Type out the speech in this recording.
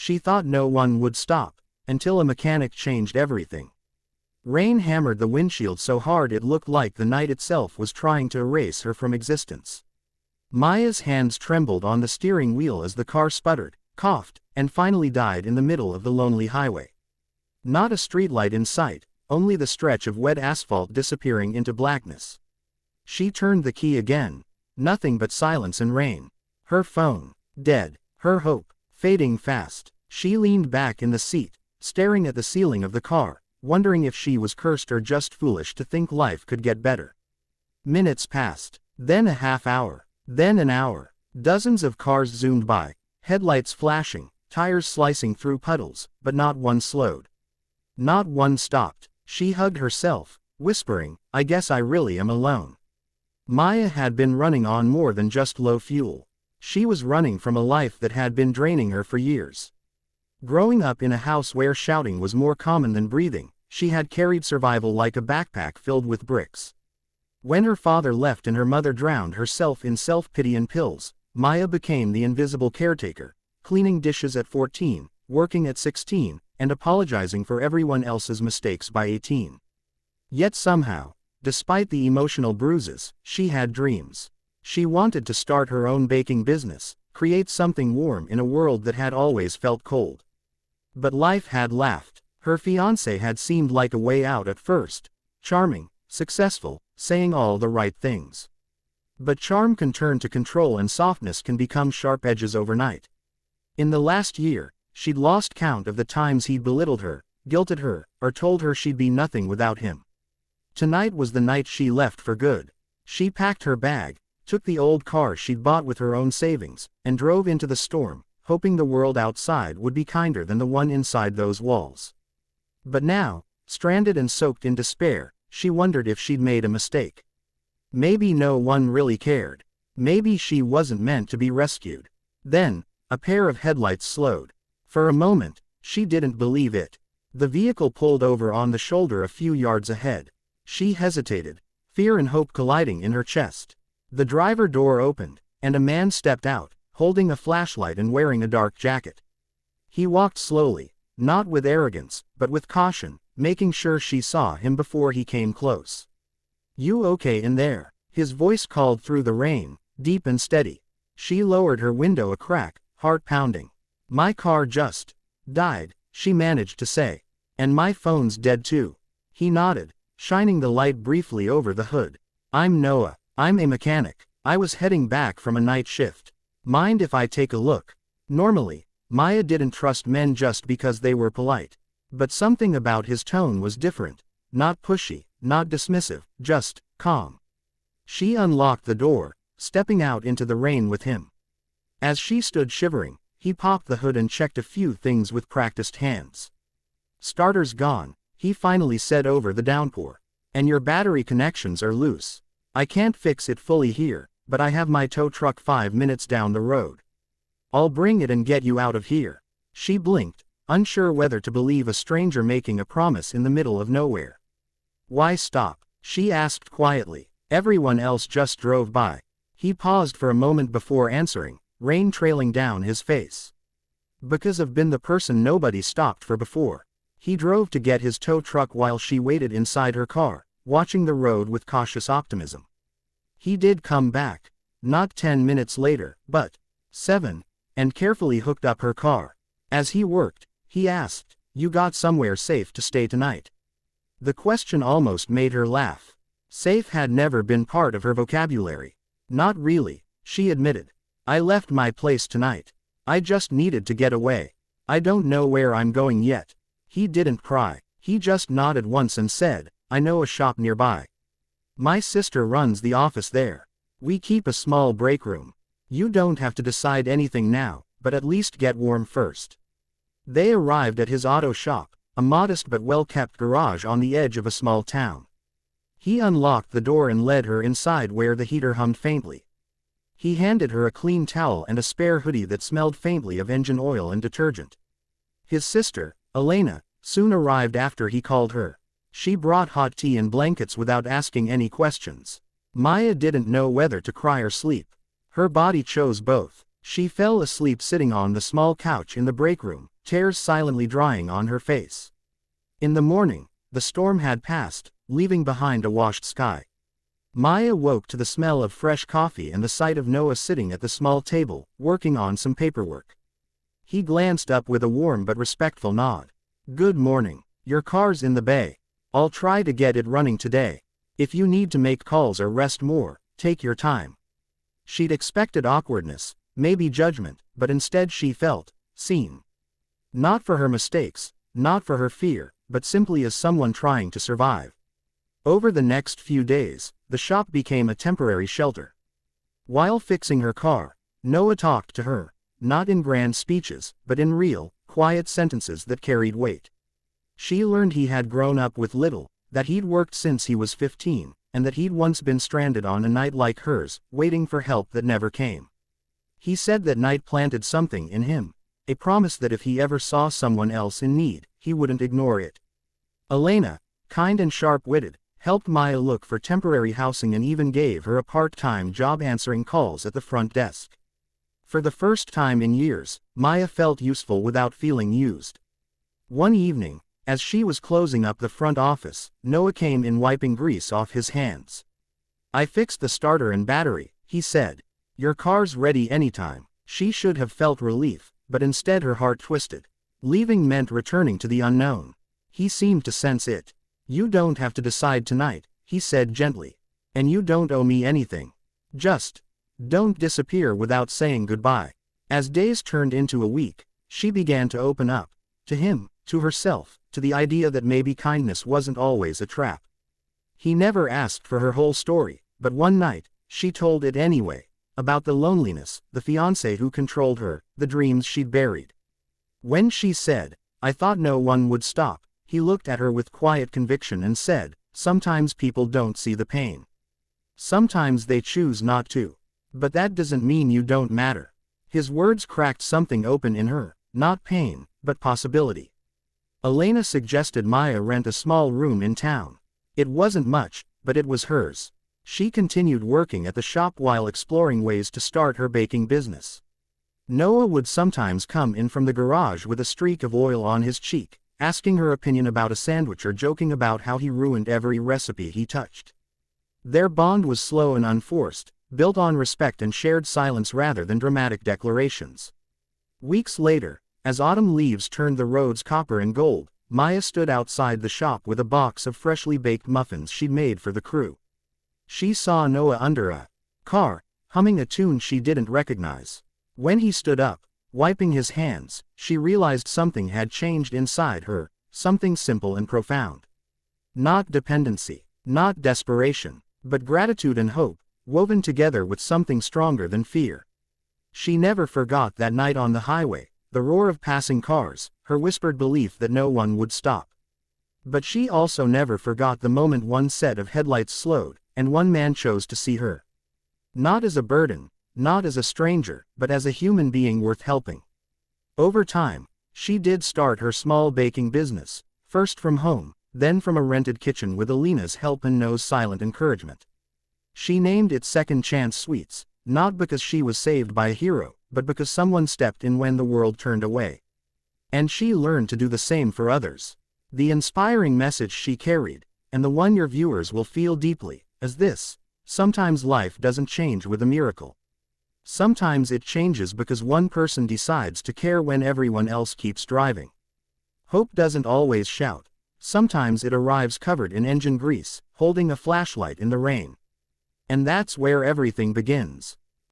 She thought no one would stop, until a mechanic changed everything. Rain hammered the windshield so hard it looked like the night itself was trying to erase her from existence. Maya's hands trembled on the steering wheel as the car sputtered, coughed, and finally died in the middle of the lonely highway. Not a streetlight in sight, only the stretch of wet asphalt disappearing into blackness. She turned the key again. Nothing but silence and rain. Her phone, dead. Her hope, fading fast. She leaned back in the seat, staring at the ceiling of the car, wondering if she was cursed or just foolish to think life could get better. Minutes passed, then a half hour, then an hour. Dozens of cars zoomed by, headlights flashing, tires slicing through puddles, but not one slowed. Not one stopped. She hugged herself, whispering, "I guess I really am alone." Maya had been running on more than just low fuel. She was running from a life that had been draining her for years. Growing up in a house where shouting was more common than breathing, she had carried survival like a backpack filled with bricks. When her father left and her mother drowned herself in self-pity and pills, Maya became the invisible caretaker, cleaning dishes at 14, working at 16, and apologizing for everyone else's mistakes by 18. Yet somehow, despite the emotional bruises, she had dreams. She wanted to start her own baking business, create something warm in a world that had always felt cold. But life had laughed. Her fiancé had seemed like a way out at first, charming, successful, saying all the right things. But charm can turn to control and softness can become sharp edges overnight. In the last year, she'd lost count of the times he'd belittled her, guilted her, or told her she'd be nothing without him. Tonight was the night she left for good. She packed her bag, took the old car she'd bought with her own savings, and drove into the storm, hoping the world outside would be kinder than the one inside those walls. But now, stranded and soaked in despair, she wondered if she'd made a mistake. Maybe no one really cared. Maybe she wasn't meant to be rescued. Then, a pair of headlights slowed. For a moment, she didn't believe it. The vehicle pulled over on the shoulder a few yards ahead. She hesitated, fear and hope colliding in her chest. The driver door opened, and a man stepped out, holding a flashlight and wearing a dark jacket. He walked slowly, not with arrogance, but with caution, making sure she saw him before he came close. "You okay in there?" His voice called through the rain, deep and steady. She lowered her window a crack, heart pounding. "My car just died," she managed to say. "And my phone's dead too." He nodded, shining the light briefly over the hood. "I'm Noah. I'm a mechanic. I was heading back from a night shift. Mind if I take a look?" Normally, Maya didn't trust men just because they were polite. But something about his tone was different. Not pushy, not dismissive, just calm. She unlocked the door, stepping out into the rain with him. As she stood shivering, he popped the hood and checked a few things with practiced hands. "Starter's gone," he finally said over the downpour. "And your battery connections are loose. I can't fix it fully here, but I have my tow truck 5 minutes down the road. I'll bring it and get you out of here." She blinked, unsure whether to believe a stranger making a promise in the middle of nowhere. "Why stop?" she asked quietly. "Everyone else just drove by." He paused for a moment before answering, rain trailing down his face. "Because I've been the person nobody stopped for before." He drove to get his tow truck while she waited inside her car, watching the road with cautious optimism. He did come back. Not 10 minutes later, but 7, and carefully hooked up her car. As he worked, he asked, "You got somewhere safe to stay tonight?" The question almost made her laugh. Safe had never been part of her vocabulary. "Not really," she admitted. "I left my place tonight. I just needed to get away. I don't know where I'm going yet." He didn't pry. He just nodded once and said, "I know a shop nearby. My sister runs the office there. We keep a small break room. You don't have to decide anything now, but at least get warm first." They arrived at his auto shop, a modest but well-kept garage on the edge of a small town. He unlocked the door and led her inside where the heater hummed faintly. He handed her a clean towel and a spare hoodie that smelled faintly of engine oil and detergent. His sister, Elena, soon arrived after he called her. She brought hot tea and blankets without asking any questions. Maya didn't know whether to cry or sleep. Her body chose both. She fell asleep sitting on the small couch in the break room, tears silently drying on her face. In the morning, the storm had passed, leaving behind a washed sky. Maya woke to the smell of fresh coffee and the sight of Noah sitting at the small table, working on some paperwork. He glanced up with a warm but respectful nod. "Good morning. Your car's in the bay. I'll try to get it running today. If you need to make calls or rest more, take your time." She'd expected awkwardness, maybe judgment, but instead she felt seen. Not for her mistakes, not for her fear, but simply as someone trying to survive. Over the next few days, the shop became a temporary shelter. While fixing her car, Noah talked to her, not in grand speeches, but in real, quiet sentences that carried weight. She learned he had grown up with little, that he'd worked since he was 15, and that he'd once been stranded on a night like hers, waiting for help that never came. He said that night planted something in him, a promise that if he ever saw someone else in need, he wouldn't ignore it. Elena, kind and sharp-witted, helped Maya look for temporary housing and even gave her a part-time job answering calls at the front desk. For the first time in years, Maya felt useful without feeling used. One evening, as she was closing up the front office, Noah came in wiping grease off his hands. "I fixed the starter and battery," he said. "Your car's ready anytime." She should have felt relief, but instead her heart twisted. Leaving meant returning to the unknown. He seemed to sense it. "You don't have to decide tonight," he said gently. "And you don't owe me anything. Just don't disappear without saying goodbye." As days turned into a week, she began to open up. To him, to herself, to the idea that maybe kindness wasn't always a trap. He never asked for her whole story, but one night, she told it anyway. About the loneliness, the fiancé who controlled her, the dreams she'd buried. When she said, "I thought no one would stop," he looked at her with quiet conviction and said, "Sometimes people don't see the pain. Sometimes they choose not to. But that doesn't mean you don't matter." His words cracked something open in her, not pain, but possibility. Elena suggested Maya rent a small room in town. It wasn't much, but it was hers. She continued working at the shop while exploring ways to start her baking business. Noah would sometimes come in from the garage with a streak of oil on his cheek, asking her opinion about a sandwich or joking about how he ruined every recipe he touched. Their bond was slow and unforced, built on respect and shared silence rather than dramatic declarations. Weeks later, as autumn leaves turned the roads copper and gold, Maya stood outside the shop with a box of freshly baked muffins she'd made for the crew. She saw Noah under a car, humming a tune she didn't recognize. When he stood up, wiping his hands, she realized something had changed inside her, something simple and profound. Not dependency, not desperation, but gratitude and hope, woven together with something stronger than fear. She never forgot that night on the highway, the roar of passing cars, her whispered belief that no one would stop. But she also never forgot the moment one set of headlights slowed, and one man chose to see her. Not as a burden, not as a stranger, but as a human being worth helping. Over time, she did start her small baking business, first from home, then from a rented kitchen with Elena's help and Noah's silent encouragement. She named it Second Chance Sweets, not because she was saved by a hero, but because someone stepped in when the world turned away. And she learned to do the same for others. The inspiring message she carried, and the one your viewers will feel deeply, is this: sometimes life doesn't change with a miracle. Sometimes it changes because one person decides to care when everyone else keeps driving. Hope doesn't always shout. Sometimes it arrives covered in engine grease, holding a flashlight in the rain. And that's where everything begins.